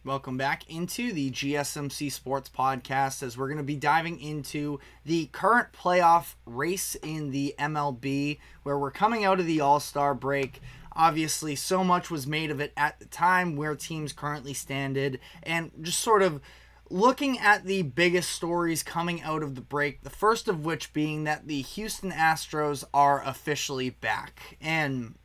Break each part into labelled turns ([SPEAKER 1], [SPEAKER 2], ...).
[SPEAKER 1] Welcome back into the GSMC Sports Podcast as we're going to be diving into the current playoff race in the MLB, where we're coming out of the All-Star break. Obviously, so much was made of it at the time, where teams currently standed, and just sort of looking at the biggest stories coming out of the break, the first of which being that the Houston Astros are officially back. And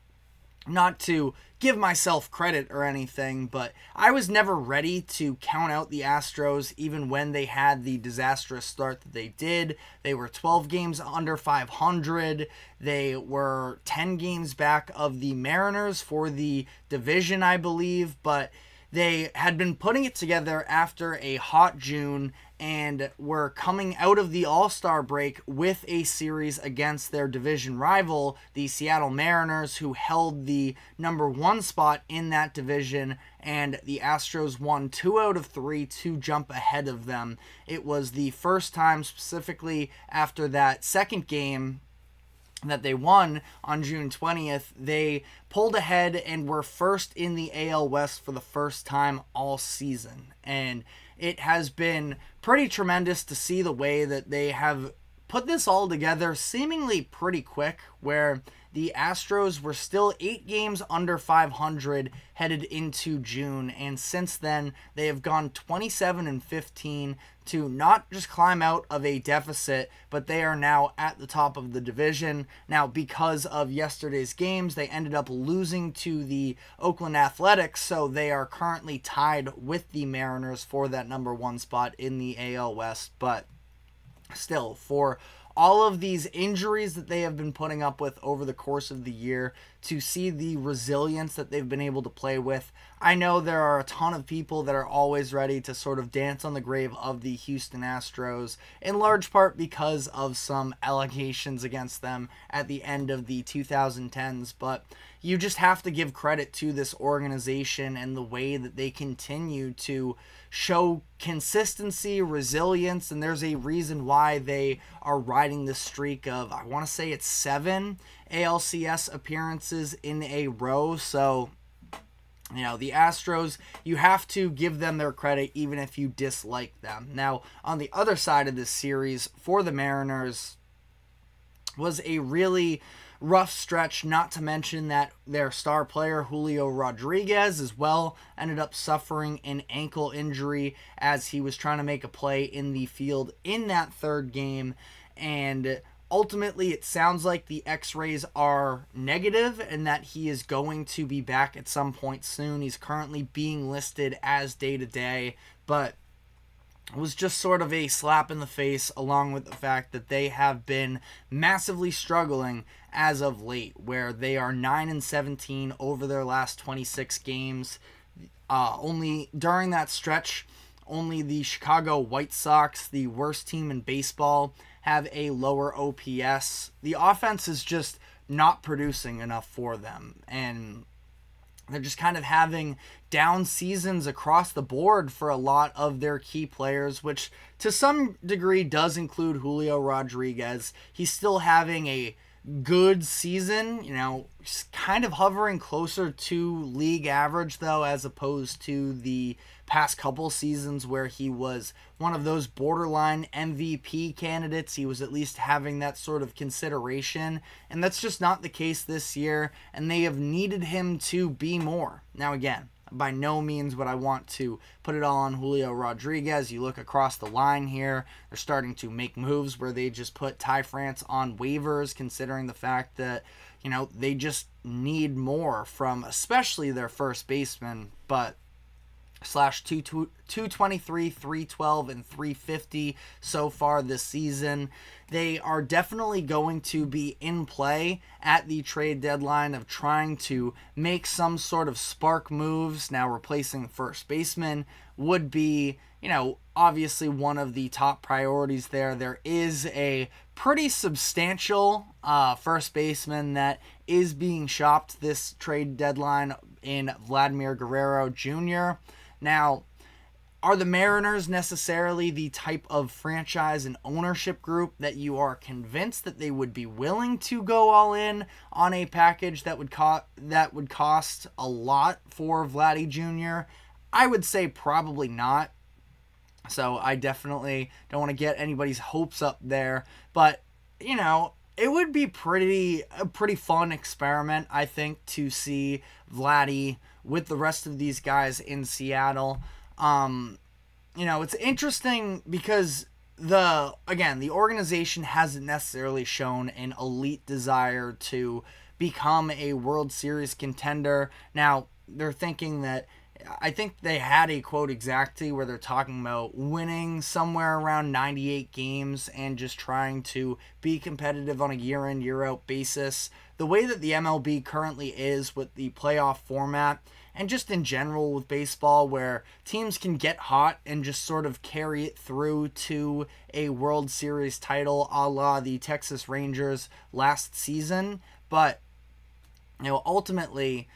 [SPEAKER 1] not to give myself credit or anything, but I was never ready to count out the Astros even when they had the disastrous start that they did. They were 12 games under 500. They were 10 games back of the Mariners for the division, I believe, but they had been putting it together after a hot June and were coming out of the All-Star break with a series against their division rival, the Seattle Mariners, who held the number one spot in that division, and the Astros won 2 out of 3 to jump ahead of them. It was the first time, specifically after that second game that they won on June 20th, they pulled ahead and were first in the AL West for the first time all season. And it has been pretty tremendous to see the way that they have put this all together seemingly pretty quick, where the Astros were still 8 games under 500 headed into June, and since then they have gone 27-15 to not just climb out of a deficit, but they are now at the top of the division. Now, because of yesterday's games, they ended up losing to the Oakland Athletics, so they are currently tied with the Mariners for that number one spot in the AL West. But still, for all of these injuries that they have been putting up with over the course of the year, to see the resilience that they've been able to play with, I know there are a ton of people that are always ready to sort of dance on the grave of the Houston Astros, in large part because of some allegations against them at the end of the 2010s, but you just have to give credit to this organization and the way that they continue to show consistency, resilience, and there's a reason why they are riding this streak of, I want to say it's 7 ALCS appearances in a row. So, you know, the Astros, you have to give them their credit even if you dislike them. Now, on the other side of this series, for the Mariners, was a really rough stretch, not to mention that their star player Julio Rodriguez as well ended up suffering an ankle injury as he was trying to make a play in the field in that third game, and ultimately it sounds like the x-rays are negative and that he is going to be back at some point soon. He's currently being listed as day-to-day, but it was just sort of a slap in the face, along with the fact that they have been massively struggling as of late, where they are 9-17 over their last 26 games. Only during that stretch, only the Chicago White Sox, the worst team in baseball, have a lower OPS. The offense is just not producing enough for them, and they're just kind of having down seasons across the board for a lot of their key players, which to some degree does include Julio Rodriguez. He's still having a good season, you know, kind of hovering closer to league average, though, as opposed to the past couple seasons where he was one of those borderline MVP candidates. He was at least having that sort of consideration, and that's just not the case this year, and they have needed him to be more. Now, again, by no means would I want to put it all on Julio Rodriguez. You look across the line here, they're starting to make moves where they just put Ty France on waivers, considering the fact that, you know, they just need more from especially their first baseman, but /223, 312, and 350 so far this season. They are definitely going to be in play at the trade deadline of trying to make some sort of spark moves. Now, replacing first baseman would be, you know, obviously one of the top priorities there. There is a pretty substantial first baseman that is being shopped this trade deadline in Vladimir Guerrero Jr. Now, are the Mariners necessarily the type of franchise and ownership group that you are convinced that they would be willing to go all in on a package that would cost a lot for Vladdy Jr.? I would say probably not. So I definitely don't want to get anybody's hopes up there. But, you know, it would be a pretty fun experiment, I think, to see Vladdy with the rest of these guys in Seattle. You know, it's interesting because the organization hasn't necessarily shown an elite desire to become a World Series contender. Now, they're thinking that, I think they had a quote exactly where they're talking about winning somewhere around 98 games and just trying to be competitive on a year in, year out basis. The way that the MLB currently is with the playoff format, and just in general with baseball, where teams can get hot and just sort of carry it through to a World Series title, a la the Texas Rangers last season. But, you know, ultimately,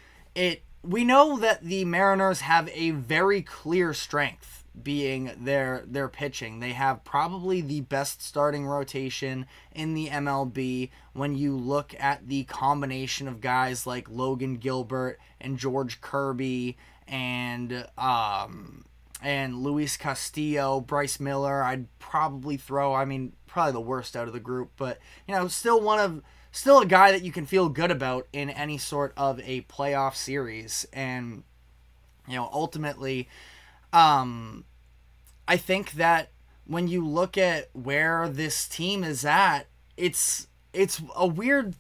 [SPEAKER 1] we know that the Mariners have a very clear strength, being their pitching. They have probably the best starting rotation in the MLB when you look at the combination of guys like Logan Gilbert and George Kirby and Luis Castillo, Bryce Miller. I'd probably throw, probably the worst out of the group, but, you know, still a guy that you can feel good about in any sort of a playoff series. And, you know, ultimately, I think that when you look at where this team is at, it's a weird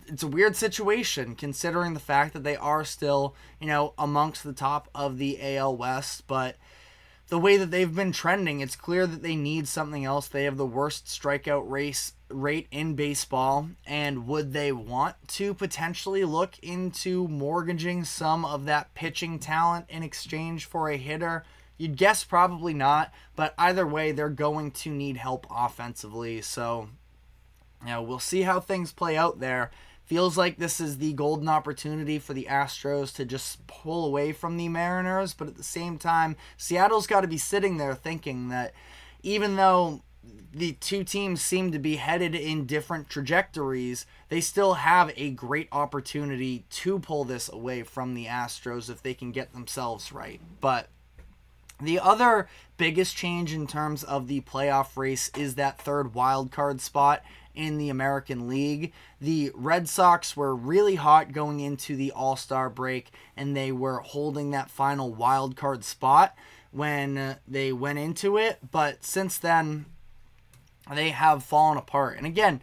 [SPEAKER 1] situation, considering the fact that they are still, you know, amongst the top of the AL West. But the way that they've been trending, it's clear that they need something else. They have the worst strikeout rate in baseball, and would they want to potentially look into mortgaging some of that pitching talent in exchange for a hitter? You'd guess probably not, but either way, they're going to need help offensively. So, you know, we'll see how things play out there. Feels like this is the golden opportunity for the Astros to just pull away from the Mariners, but at the same time, Seattle's got to be sitting there thinking that even though the two teams seem to be headed in different trajectories, they still have a great opportunity to pull this away from the Astros if they can get themselves right. But the other biggest change in terms of the playoff race is that third wild card spot in the American League. The Red Sox were really hot going into the All-Star break, and they were holding that final wild card spot when they went into it. But since then, they have fallen apart. And again,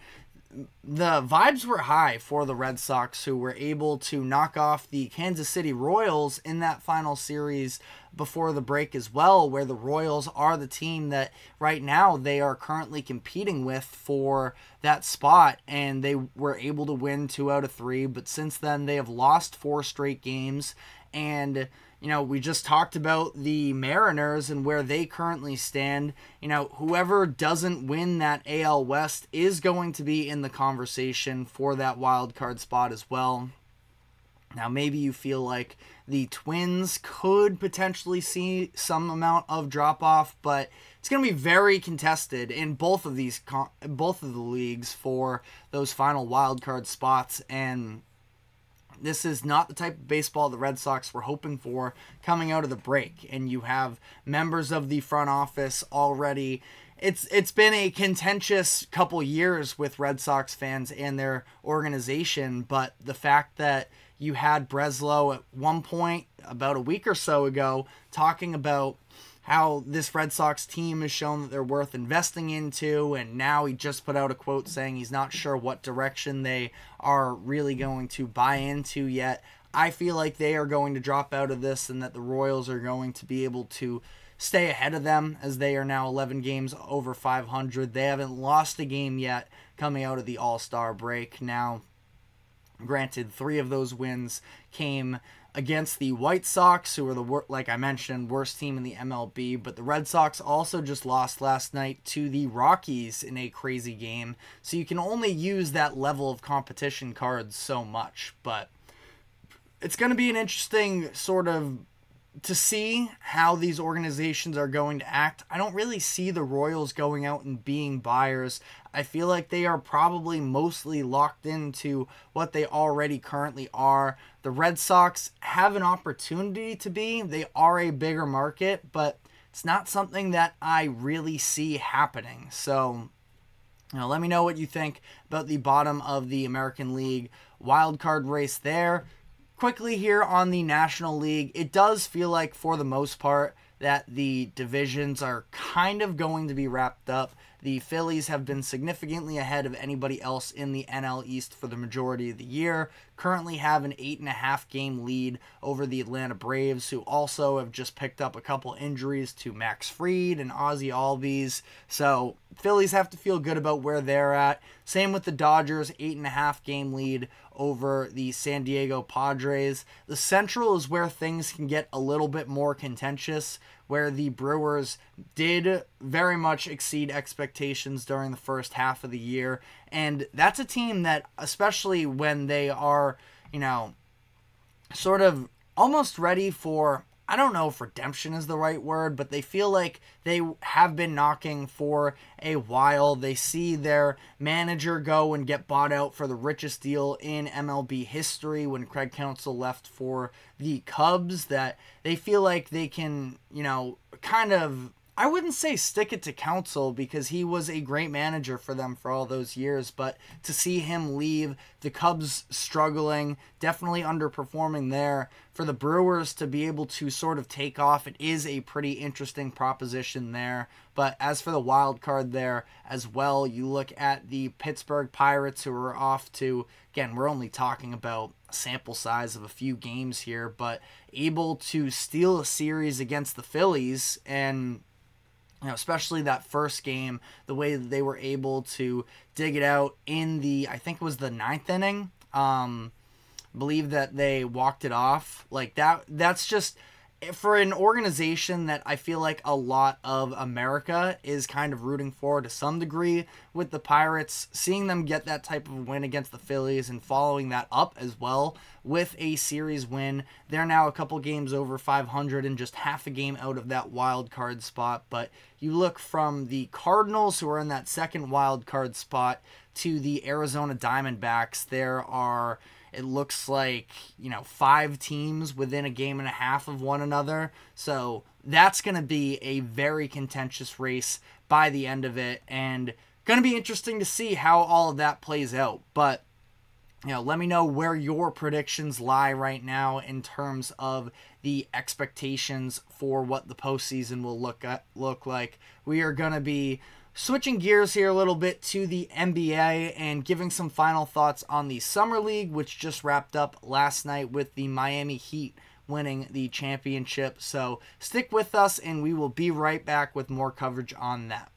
[SPEAKER 1] the vibes were high for the Red Sox, who were able to knock off the Kansas City Royals in that final series before the break as well, where the Royals are the team that right now they are currently competing with for that spot, and they were able to win 2 out of 3, but since then they have lost 4 straight games. And, you know, we just talked about the Mariners and where they currently stand. You know, whoever doesn't win that AL West is going to be in the conversation for that wild card spot as well. Now, maybe you feel like the Twins could potentially see some amount of drop-off, but it's going to be very contested in both of the leagues for those final wild card spots. And this is not the type of baseball the Red Sox were hoping for coming out of the break. And you have members of the front office already. It's been a contentious couple years with Red Sox fans and their organization, but the fact that you had Breslow at one point about a week or so ago talking about how this Red Sox team has shown that they're worth investing into, and now he just put out a quote saying he's not sure what direction they are really going to buy into yet. I feel like they are going to drop out of this, and that the Royals are going to be able to stay ahead of them, as they are now 11 games over 500. They haven't lost a game yet coming out of the All-Star break. Now, granted, 3 of those wins came against the White Sox, who are like I mentioned, worst team in the MLB, but the Red Sox also just lost last night to the Rockies in a crazy game, so you can only use that level of competition cards so much. But it's going to be an interesting sort of to see how these organizations are going to act, I don't really see the Royals going out and being buyers. I feel like they are probably mostly locked into what they already currently are. The Red Sox have an opportunity to be. They are a bigger market, but it's not something that I really see happening. So, let me know what you think about the bottom of the American League wildcard race there. Quickly here on the National League, it does feel like for the most part that the divisions are kind of going to be wrapped up. The Phillies have been significantly ahead of anybody else in the NL East for the majority of the year. Currently have an 8.5 game lead over the Atlanta Braves, who also have just picked up a couple injuries to Max Fried and Ozzie Albies. So Phillies have to feel good about where they're at. Same with the Dodgers, 8.5 game lead over the San Diego Padres. The Central is where things can get a little bit more contentious, where the Brewers did very much exceed expectations during the first half of the year. And that's a team that, especially when they are, sort of almost ready for, I don't know if redemption is the right word, but they feel like they have been knocking for a while. They see their manager go and get bought out for the richest deal in MLB history when Craig Counsell left for the Cubs, that they feel like they can, kind of, I wouldn't say stick it to Counsell because he was a great manager for them for all those years, but to see him leave, the Cubs struggling, definitely underperforming there, for the Brewers to be able to sort of take off, it is a pretty interesting proposition there. But as for the wild card there as well, you look at the Pittsburgh Pirates, who are off to, again, we're only talking about a sample size of a few games here, but able to steal a series against the Phillies, and especially that first game, the way that they were able to dig it out in the, I think it was the 9th inning. Believe that they walked it off. Like that's just, for an organization that I feel like a lot of America is kind of rooting for to some degree with the Pirates, seeing them get that type of win against the Phillies and following that up as well with a series win. They're now a couple games over 500 and just half a game out of that wild card spot. But you look from the Cardinals, who are in that second wild card spot, to the Arizona Diamondbacks, there are, it looks like, 5 teams within a game and a half of one another. So that's going to be a very contentious race by the end of it, and going to be interesting to see how all of that plays out. But, let me know where your predictions lie right now in terms of the expectations for what the postseason will look like. We are going to be switching gears here a little bit to the NBA and giving some final thoughts on the Summer League, which just wrapped up last night with the Miami Heat winning the championship. So stick with us and we will be right back with more coverage on that.